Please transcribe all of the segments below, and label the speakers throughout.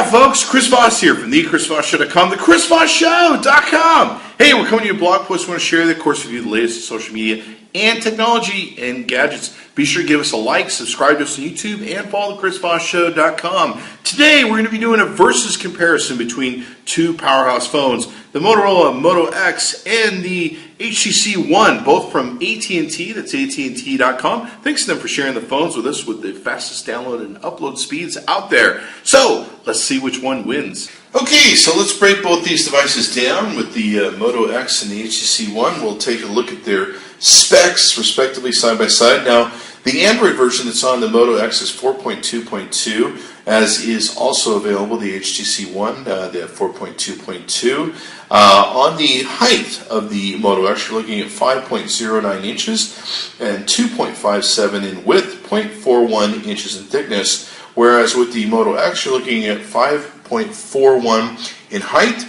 Speaker 1: folks, Chris Voss here from thechrisvossshow.com, thechrisvossshow.com. Hey, we're coming to you a blog post. We want to share, of course, with you the latest in social media and technology and gadgets. Be sure to give us a like, subscribe to us on YouTube, and follow thechrisvossshow.com. Today, we're going to be doing a versus comparison between two powerhouse phones, the Motorola Moto X and the HTC One, both from AT&T. That's AT&T.com. Thanks to them for sharing the phones with us with the fastest download and upload speeds out there. So, let's see which one wins. Okay, so let's break both these devices down with the Moto X and the HTC One. We'll take a look at their specs, respectively, side by side. Now, the Android version that's on the Moto X is 4.2.2, as is also available the HTC One, the 4.2.2. On the height of the Moto X, you're looking at 5.09 inches and 2.57 in width, 0.41 inches in thickness, whereas with the Moto X, you're looking at 5.41 in height,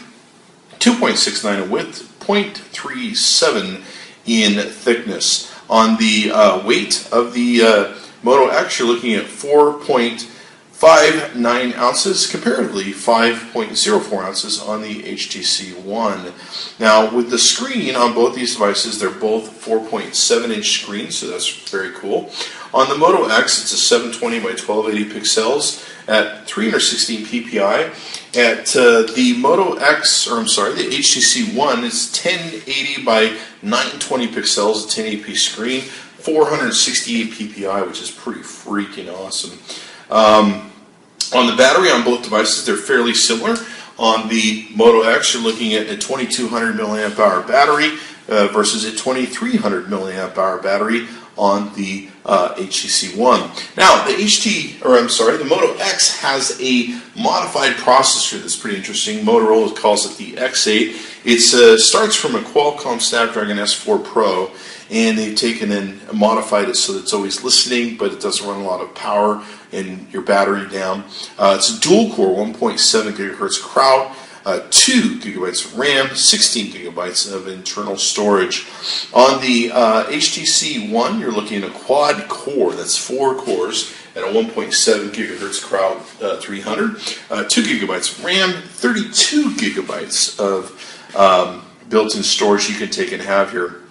Speaker 1: 2.69 in width, 0.37 in thickness. On the weight of the Moto X, you're looking at 4.59 ounces, comparatively 5.04 ounces on the HTC One. Now, with the screen on both these devices, they're both 4.7-inch screens, so that's very cool. On the Moto X, it's a 720 by 1280 pixels at 316 ppi. At the Moto X, the HTC One, it's 1080 by 920 pixels, a 1080p screen, 468 ppi, which is pretty freaking awesome. On the battery on both devices, they're fairly similar. On the Moto X, you're looking at a 2200 milliamp hour battery versus a 2300 milliamp hour battery on the HTC One. Now, the Moto X has a modified processor that's pretty interesting. Motorola calls it the X8. It starts from a Qualcomm Snapdragon S4 Pro, and they've taken and modified it so that it's always listening, but it doesn't run a lot of power and your battery down. It's a dual-core 1.7 gigahertz crowd, 2 gigabytes of RAM, 16 gigabytes of internal storage. On the HTC One, you're looking at a quad core. That's 4 cores at a 1.7 gigahertz crowd 300, 2 gigabytes of RAM, 32 gigabytes of built-in storage you can take and have here.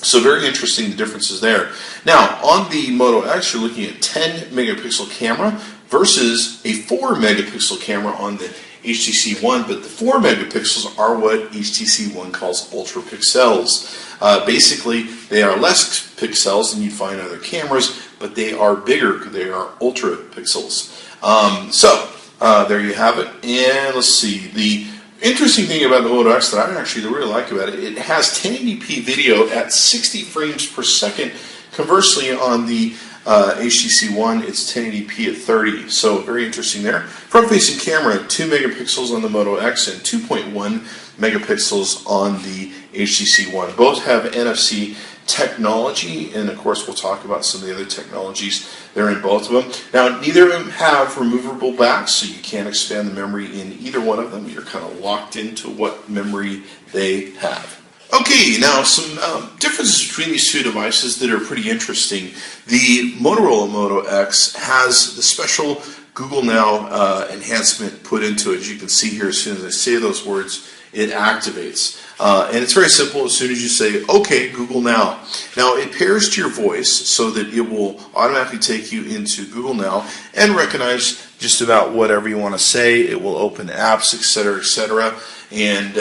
Speaker 1: So very interesting, the differences there. Now, on the Moto X, you're looking at 10 megapixel camera versus a 4 megapixel camera on the HTC One, but the 4 megapixels are what HTC One calls ultra pixels. Basically, they are less pixels than you'd find on other cameras, but they are bigger because they are ultra pixels. There you have it. And let's see, the interesting thing about the Moto X that I actually really like about it, it has 1080p video at 60 frames per second. Conversely, on the HTC One, it's 1080p at 30, so very interesting there. Front-facing camera, 2 megapixels on the Moto X and 2.1 megapixels on the HTC One. Both have NFC technology, and of course we'll talk about some of the other technologies that are in both of them. Now, neither of them have removable backs, so you can't expand the memory in either one of them. You're kind of locked into what memory they have. Okay, now some differences between these two devices that are pretty interesting. The Motorola Moto X has the special Google Now enhancement put into it. As you can see here, as soon as I say those words, it activates. And it's very simple. As soon as you say, okay, Google Now. Now, it pairs to your voice so that it will automatically take you into Google Now and recognize just about whatever you want to say. It will open apps, etc., and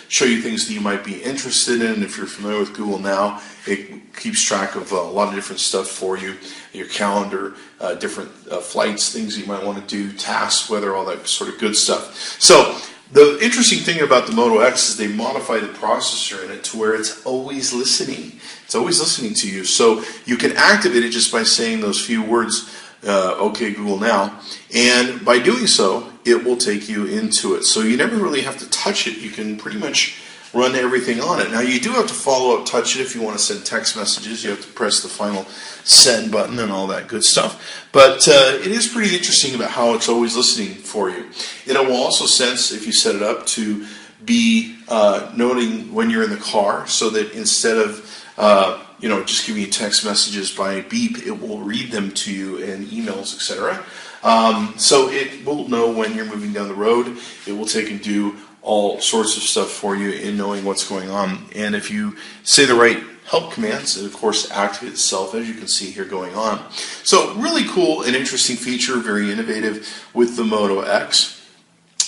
Speaker 1: show you things that you might be interested in. If you're familiar with Google Now, it keeps track of a lot of different stuff for you, your calendar, different flights, things you might want to do, tasks, weather, all that sort of good stuff. So the interesting thing about the Moto X is they modified the processor in it to where it's always listening. It's always listening to you. So you can activate it just by saying those few words, okay, Google Now. And by doing so, it will take you into it. So you never really have to touch it. You can pretty much run everything on it. Now, you do have to follow up, touch it if you want to send text messages. You have to press the final send button and all that good stuff. But it is pretty interesting about how it's always listening for you. It will also sense, if you set it up, to be noting when you're in the car, so that instead of just giving you text messages by beep, it will read them to you in emails, etc. So it will know when you're moving down the road. It will take and do all sorts of stuff for you in knowing what's going on. And if you say the right help commands, it of course activates itself, as you can see here going on. So really cool and interesting feature, very innovative with the Moto X.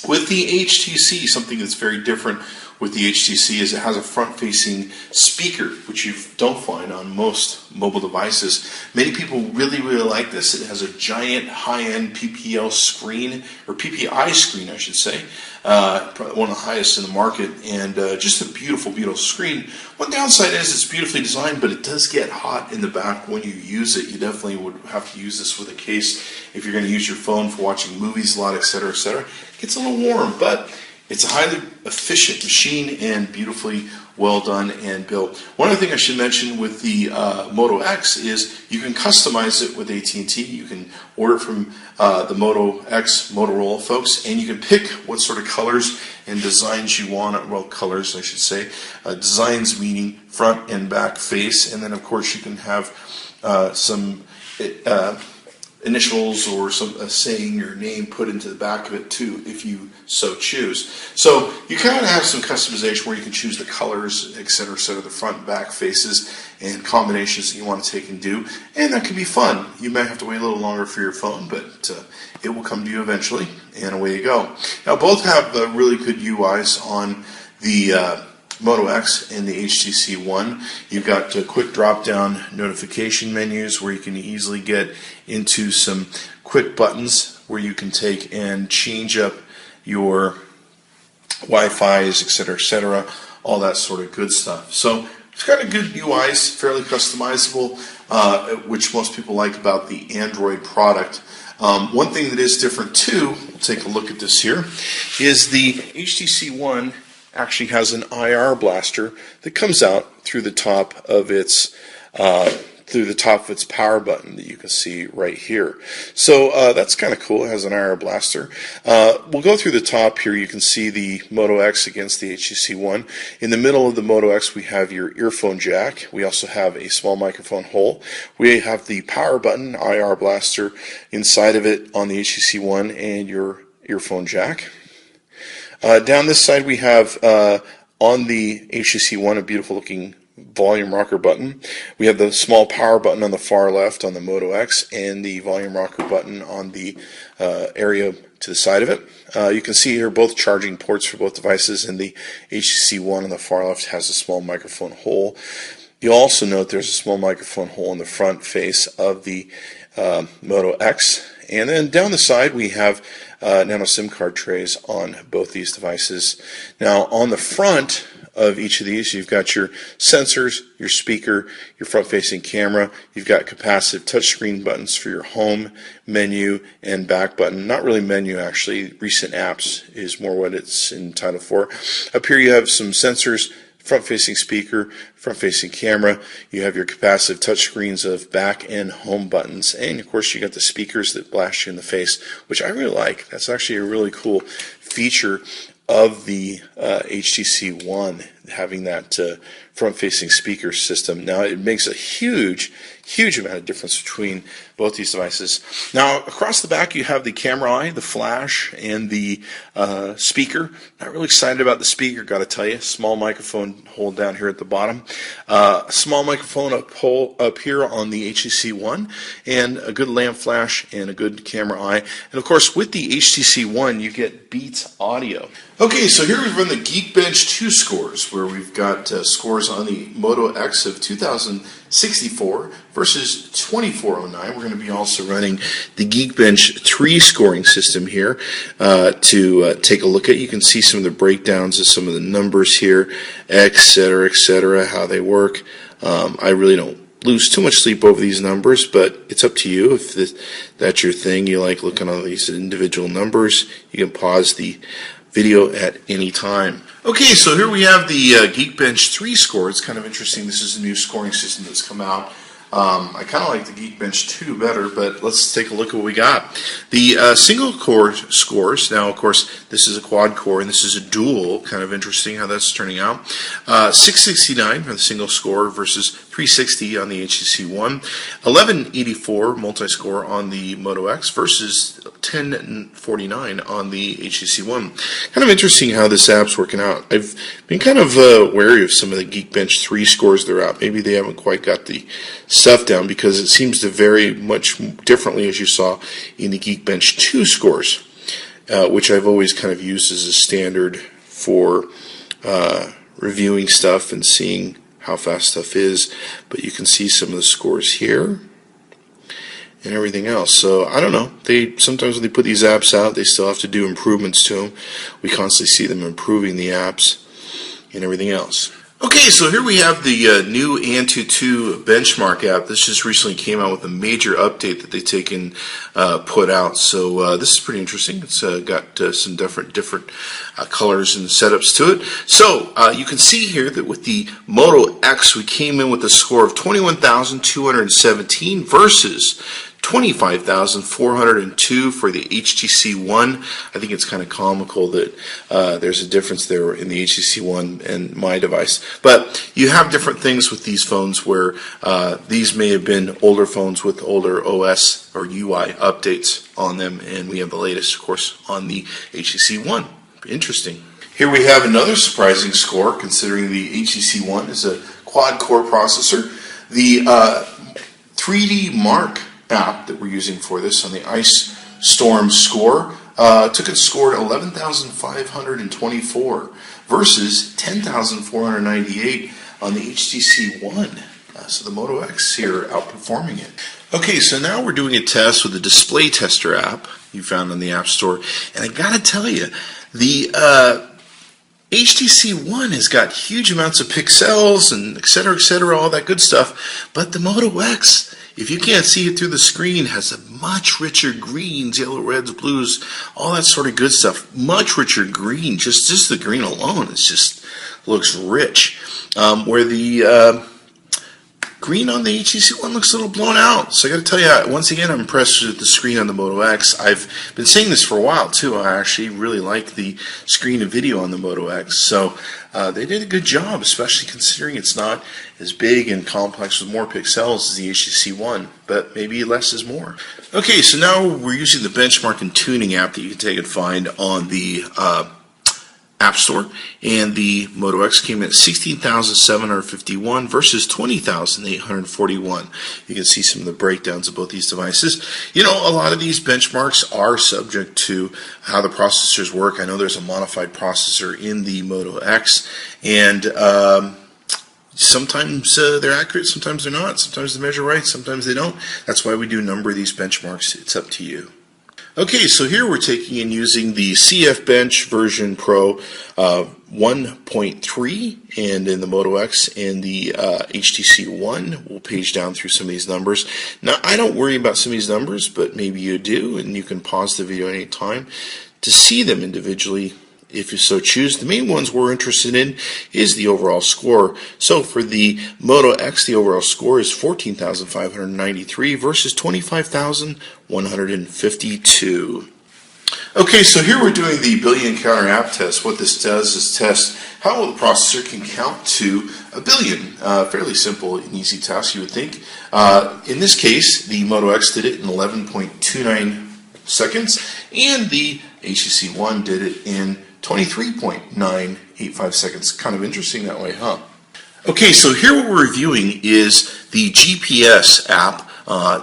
Speaker 1: With the HTC, something that's very different with the HTC is it has a front-facing speaker, which you don't find on most mobile devices. Many people really, really like this. It has a giant high-end PPL screen, or PPI screen, I should say. Probably one of the highest in the market, and just a beautiful, beautiful screen. One downside is it's beautifully designed, but it does get hot in the back when you use it. You definitely would have to use this with a case if you're going to use your phone for watching movies a lot, etc., etc. It gets a little warm, but it's a highly efficient machine and beautifully well done and built. One other thing I should mention with the Moto X is you can customize it with AT&T. You can order it from the Moto X Motorola folks, and you can pick what sort of colors and designs you want. Well, colors, I should say. Designs meaning front and back face, and then of course you can have some initials or a saying or name put into the back of it too, if you so choose. So you kind of have some customization where you can choose the colors, etc., the front and back faces and combinations that you want to take and do, and that can be fun. You might have to wait a little longer for your phone, but it will come to you eventually, and away you go. Now, both have really good UIs on the Moto X and the HTC One. You've got quick drop-down notification menus where you can easily get into some quick buttons where you can take and change up your Wi-Fi's, etc., all that sort of good stuff. So it's got a good UIs, fairly customizable, which most people like about the Android product. One thing that is different too, we'll take a look at this here, is the HTC One actually has an IR blaster that comes out through the top of its power button that you can see right here. So that's kind of cool. It has an IR blaster. We'll go through the top here. You can see the Moto X against the HTC One. In the middle of the Moto X, we have your earphone jack. We also have a small microphone hole. We have the power button, IR blaster, inside of it on the HTC One, and your earphone jack. Down this side we have on the HTC One a beautiful looking volume rocker button. We have the small power button on the far left on the Moto X and the volume rocker button on the area to the side of it. You can see here both charging ports for both devices, and the HTC One on the far left has a small microphone hole. You'll also note there's a small microphone hole in the front face of the Moto X. And then down the side we have nano SIM card trays on both these devices. Now on the front of each of these you've got your sensors, your speaker, your front-facing camera. You've got capacitive touchscreen buttons for your home, menu, and back button. Not really menu actually, recent apps is more what it's entitled for. Up here you have some sensors, front-facing speaker, front-facing camera. You have your capacitive touchscreens of back and home buttons, and of course you got the speakers that blast you in the face, which I really like. That's actually a really cool feature of the HTC One, having that front-facing speaker system. Now it makes a huge amount of difference between both these devices. Now across the back you have the camera eye, the flash, and the speaker. Not really excited about the speaker, got to tell you. Small microphone hole down here at the bottom. Small microphone up here on the HTC One, and a good lamp flash and a good camera eye. And of course with the HTC One you get Beats audio. Okay, so here we've run the Geekbench 2 scores, where we've got scores on the Moto X of 2064 versus 2409. We're going to be also running the Geekbench 3 scoring system here to take a look at. You can see some of the breakdowns of some of the numbers here, etc., how they work. I really don't lose too much sleep over these numbers, but it's up to you. If that's your thing, you like looking at all these individual numbers, you can pause the video at any time. Okay, so here we have the Geekbench 3 score. It's kind of interesting. This is a new scoring system that's come out. I kind of like the Geekbench 2 better, but let's take a look at what we got. The single core scores, now of course this is a quad core and this is a dual, kind of interesting how that's turning out. 669 for the single score versus 360 on the HTC One, 1184 multi-score on the Moto X versus 1049 on the HTC One. Kind of interesting how this app's working out. I've been kind of wary of some of the Geekbench 3 scores that are out. Maybe they haven't quite got the stuff down because it seems to vary much differently, as you saw in the Geekbench 2 scores, which I've always kind of used as a standard for reviewing stuff and seeing how fast stuff is. But you can see some of the scores here and everything else. So I don't know. Sometimes when they put these apps out, they still have to do improvements to them. We constantly see them improving the apps and everything else. Okay, so here we have the new AT&T benchmark app. This just recently came out with a major update that they've put out. So this is pretty interesting. It's got some different colors and setups to it. So you can see here that with the Moto X, we came in with a score of 21,217 versus 25,402 for the HTC One. I think it's kind of comical that there's a difference there in the HTC One and my device. But you have different things with these phones where these may have been older phones with older OS or UI updates on them, and we have the latest, of course, on the HTC One. Interesting. Here we have another surprising score, considering the HTC One is a quad-core processor. The 3D Mark app that we're using for this on the Ice Storm score took a score at 11,524 versus 10,498 on the HTC One. So the Moto X here outperforming it. Okay, so now we're doing a test with the Display Tester app you found on the App Store, and I gotta tell you, the HTC One has got huge amounts of pixels and et cetera, all that good stuff, but the Moto X, if you can't see it through the screen, has a much richer greens, yellow, reds, blues, all that sort of good stuff. Much richer green. Just the green alone, it just looks rich. Where the green on the HTC One looks a little blown out. So I got to tell you, once again, I'm impressed with the screen on the Moto X. I've been saying this for a while too. I actually really like the screen and video on the Moto X. So they did a good job, especially considering it's not as big and complex with more pixels as the HTC One, but maybe less is more. Okay, so now we're using the benchmark and tuning app that you can take and find on the App Store, and the Moto X came in at 16,751 versus 20,841. You can see some of the breakdowns of both these devices. You know, a lot of these benchmarks are subject to how the processors work. I know there's a modified processor in the Moto X, and sometimes they're accurate, sometimes they're not. Sometimes they measure right, sometimes they don't. That's why we do a number of these benchmarks. It's up to you. Okay, so here we're taking and using the CF Bench version Pro 1.3, and in the Moto X and the HTC One. We'll page down through some of these numbers. Now, I don't worry about some of these numbers, but maybe you do, and you can pause the video at any time to see them individually if you so choose. The main ones we're interested in is the overall score. So for the Moto X, the overall score is 14,593 versus 25,152. Okay, so here we're doing the billion counter app test. What this does is test how well the processor can count to a billion. Fairly simple and easy task, you would think. In this case, the Moto X did it in 11.29 seconds, and the HTC One did it in 23.985 seconds. Kind of interesting that way, huh? Okay, so here what we're reviewing is the GPS app,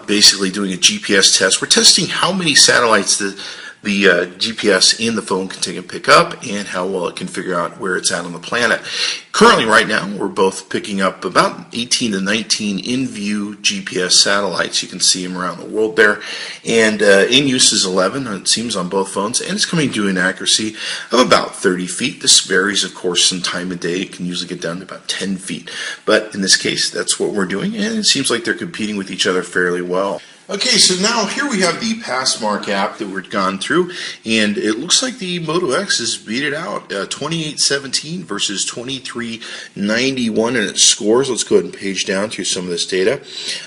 Speaker 1: basically doing a GPS test. We're testing how many satellites the GPS in the phone can take and pick up, and how well it can figure out where it's at on the planet. Currently, right now, we're both picking up about 18 to 19 in-view GPS satellites. You can see them around the world there. And in use is 11, it seems, on both phones, and it's coming to an accuracy of about 30 feet. This varies, of course, some time of day. It can usually get down to about 10 feet. But in this case, that's what we're doing, and it seems like they're competing with each other fairly well. Okay, so now here we have the Passmark app that we've gone through, and it looks like the Moto X has beat it out, 2817 versus 2391 in its scores. Let's go ahead and page down through some of this data.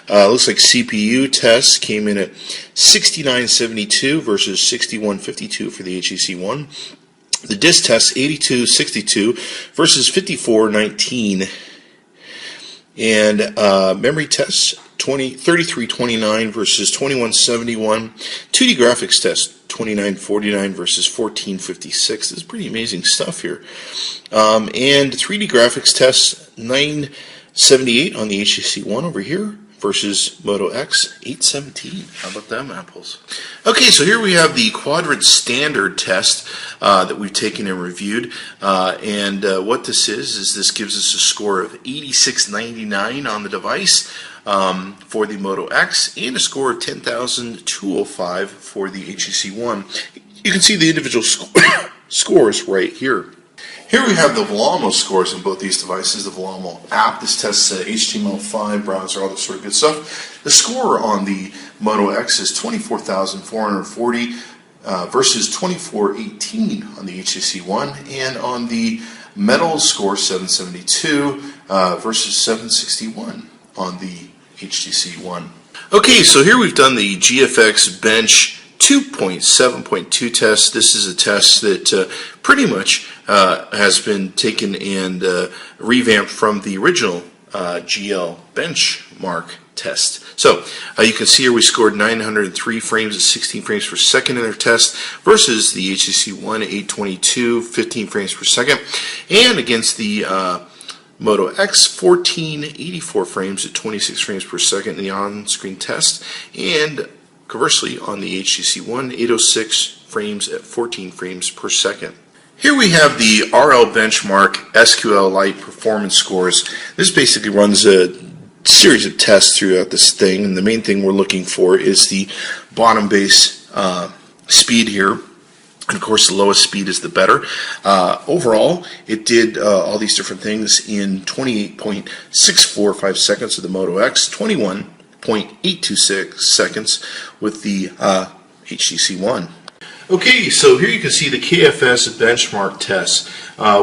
Speaker 1: Looks like CPU tests came in at 6972 versus 6152 for the HTC One. The disk test 8262 versus 5419. And memory tests, 3329 versus 2171. 2D graphics test, 2949 versus 1456. This is pretty amazing stuff here. And 3D graphics test, 978 on the HTC One over here versus Moto X, 817. How about them apples? Okay, so here we have the quadrant standard test that we've taken and reviewed. And what this is this gives us a score of 8699 on the device for the Moto X and a score of 10,205 for the HTC One. You can see the individual scores right here. Here we have the Vellamo scores on both these devices, the Vellamo app. This tests HTML5, browser, all this sort of good stuff. The score on the Moto X is 24,440 versus 2418 on the HTC One, and on the Metal score 772 versus 761 on the HTC One. Okay, so here we've done the GFX Bench 2.7.2 test. This is a test that pretty much has been taken and revamped from the original GL benchmark test. So you can see here we scored 903 frames at 16 frames per second in our test versus the HTC One 822, 15 frames per second, and against the Moto X 1484 frames at 26 frames per second in the on-screen test, and conversely, on the HTC One, 806 frames at 14 frames per second. Here we have the RL Benchmark SQL Lite performance scores. This basically runs a series of tests throughout this thing, and the main thing we're looking for is the bottom base speed here. And of course, the lowest speed is the better. Overall, it did all these different things in 28.645 seconds of the Moto X, 21.826 seconds with the HTC One. Okay, so here you can see the KFS benchmark test.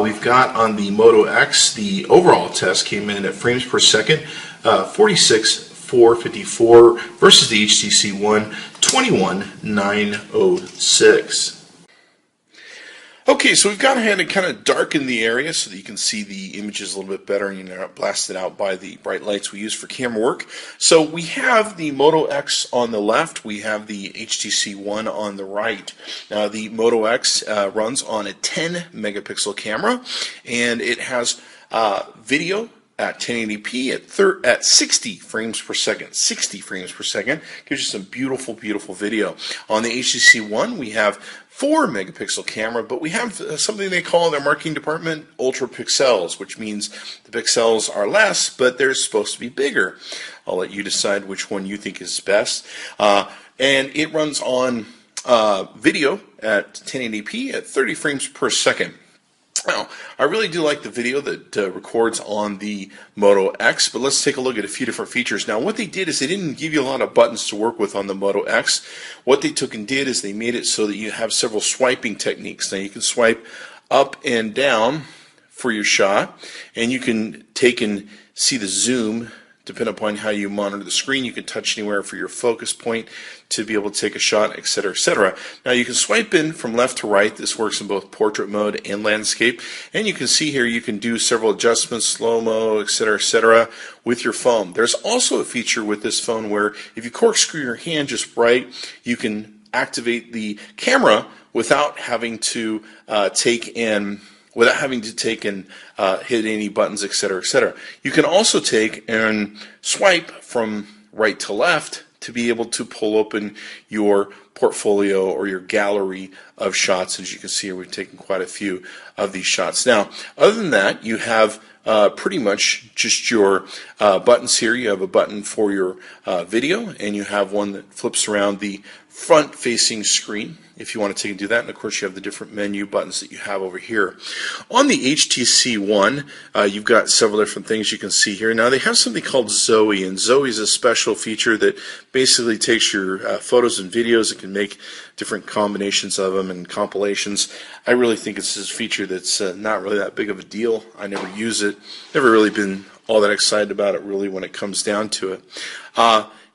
Speaker 1: We've got on the Moto X, the overall test came in at frames per second, 46,454 versus the HTC One, 21,906. Okay, so we've gone ahead and kind of darkened the area so that you can see the images a little bit better and you're not blasted out by the bright lights we use for camera work. So we have the Moto X on the left, we have the HTC One on the right. Now the Moto X runs on a 10 megapixel camera, and it has video at 1080p at 60 frames per second. 60 frames per second gives you some beautiful, beautiful video. On the HTC One, we have 4 megapixel camera, but we have something they call in their marketing department ultra pixels, which means the pixels are less, but they're supposed to be bigger. I'll let you decide which one you think is best. And it runs on video at 1080p at 30 frames per second. Now, I really do like the video that records on the Moto X, but let's take a look at a few different features. Now, what they did is they didn't give you a lot of buttons to work with on the Moto X. What they took and did is they made it so that you have several swiping techniques. Now, you can swipe up and down for your shot, and you can take and see the zoom. Depending upon how you monitor the screen, you can touch anywhere for your focus point to be able to take a shot, etc., etc. Now you can swipe in from left to right. This works in both portrait mode and landscape. And you can see here you can do several adjustments, slow-mo, etc., etc., with your phone. There's also a feature with this phone where if you corkscrew your hand just right, you can activate the camera without having to take and hit any buttons, etc., etc. You can also take and swipe from right to left to be able to pull open your portfolio or your gallery of shots. As you can see here, we've taken quite a few of these shots. Now, other than that, you have pretty much just your buttons here. You have a button for your video, and you have one that flips around the front-facing screen if you want to take and do that. And of course, you have the different menu buttons that you have over here. On the HTC One, you've got several different things you can see here. Now, they have something called Zoe, and Zoe is a special feature that basically takes your photos and videos. It can make different combinations of them and compilations. I really think it's a feature that's not really that big of a deal. I never use it. Never really been all that excited about it, really, when it comes down to it.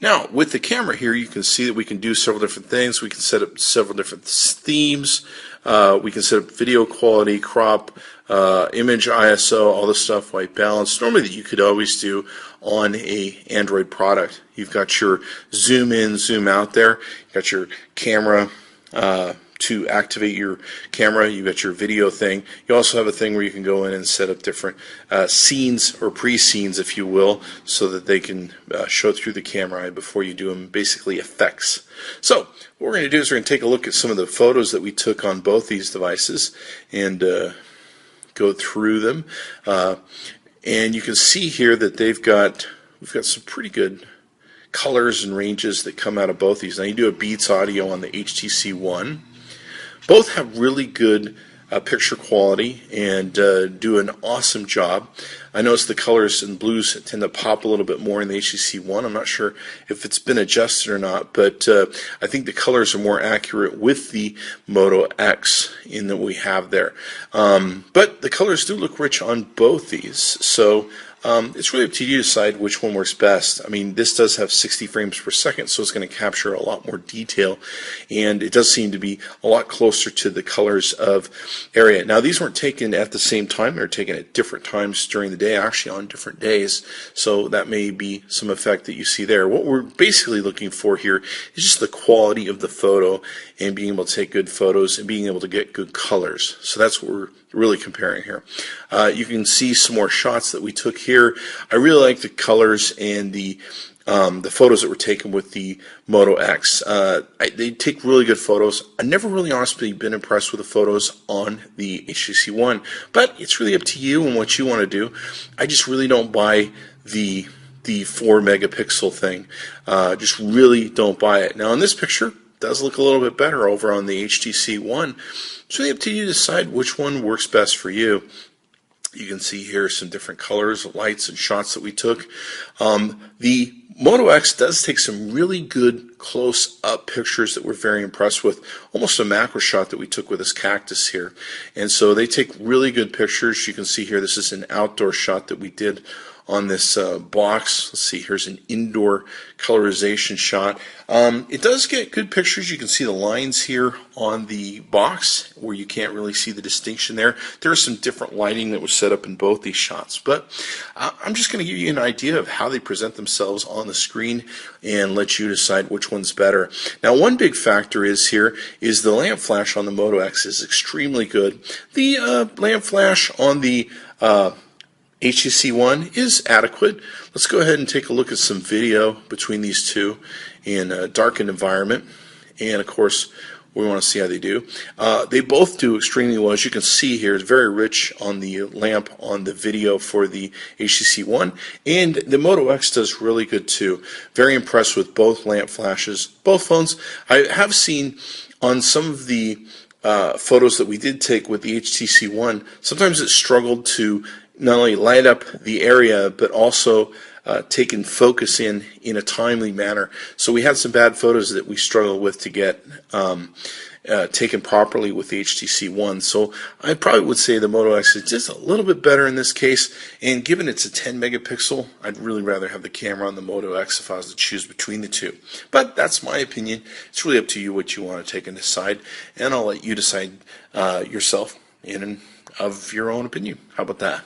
Speaker 1: Now, with the camera here, you can see that we can do several different things. We can set up several different themes. We can set up video quality, crop, image ISO, all the stuff, white balance, normally that you could always do on a Android product. You've got your zoom in, zoom out there. You've got your camera to activate your camera. You've got your video thing. You also have a thing where you can go in and set up different scenes or pre-scenes, if you will, so that they can show through the camera before you do them, basically effects. So what we're going to do is we're going to take a look at some of the photos that we took on both these devices and go through them. And you can see here that we've got some pretty good colors and ranges that come out of both these. Now you do a Beats audio on the HTC One. Both have really good picture quality and do an awesome job. I notice the colors and blues tend to pop a little bit more in the HTC One. I'm not sure if it's been adjusted or not, but I think the colors are more accurate with the Moto X in that we have there. But the colors do look rich on both these, so it's really up to you to decide which one works best. I mean, this does have 60 frames per second, so it's going to capture a lot more detail, and it does seem to be a lot closer to the colors of area. Now, these weren't taken at the same time. They were taken at different times during the day, actually on different days, so that may be some effect that you see there. What we're basically looking for here is just the quality of the photo and being able to take good photos and being able to get good colors. So that's what we're really comparing here. You can see some more shots that we took here. I really like the colors and the photos that were taken with the Moto X. They take really good photos. I've never really honestly been impressed with the photos on the HTC One, but it's really up to you and what you want to do. I just really don't buy the 4 megapixel thing. Just really don't buy it. Now in this picture, it does look a little bit better over on the HTC One. It's really up to you to decide which one works best for you. You can see here some different colors, lights, and shots that we took. The Moto X does take some really good close-up pictures that we're very impressed with. Almost a macro shot that we took with this cactus here. And so they take really good pictures. You can see here this is an outdoor shot that we did on this box. Let's see, here's an indoor colorization shot. It does get good pictures. You can see the lines here on the box where you can't really see the distinction there. There is some different lighting that was set up in both these shots, but I'm just going to give you an idea of how they present themselves on the screen and let you decide which one's better. Now, one big factor is the lamp flash on the Moto X is extremely good. The lamp flash on the HTC One is adequate. Let's go ahead and take a look at some video between these two in a darkened environment. And of course, we want to see how they do. They both do extremely well. As you can see here, it's very rich on the lamp on the video for the HTC One. And the Moto X does really good too. Very impressed with both lamp flashes, both phones. I have seen on some of the photos that we did take with the HTC One, sometimes it struggled to not only light up the area, but also take in focus in a timely manner. So we had some bad photos that we struggled with to get taken properly with the HTC One. So I probably would say the Moto X is just a little bit better in this case. And given it's a 10 megapixel, I'd really rather have the camera on the Moto X if I was to choose between the two. But that's my opinion. It's really up to you what you want to take and decide. And I'll let you decide yourself of your own opinion. How about that?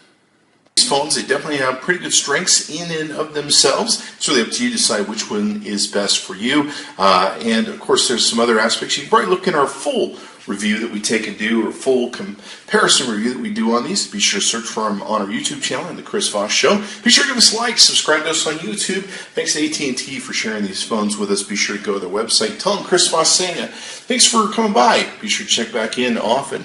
Speaker 1: These phones, they definitely have pretty good strengths in and of themselves. It's really up to you to decide which one is best for you. And of course, there's some other aspects. You can probably look in our full review that we take and do, or full comparison review that we do on these. Be sure to search for them on our YouTube channel and the Chris Voss Show. Be sure to give us a like, subscribe to us on YouTube. Thanks to AT&T for sharing these phones with us. Be sure to go to their website. Tell them Chris Voss saying it. Thanks for coming by. Be sure to check back in often.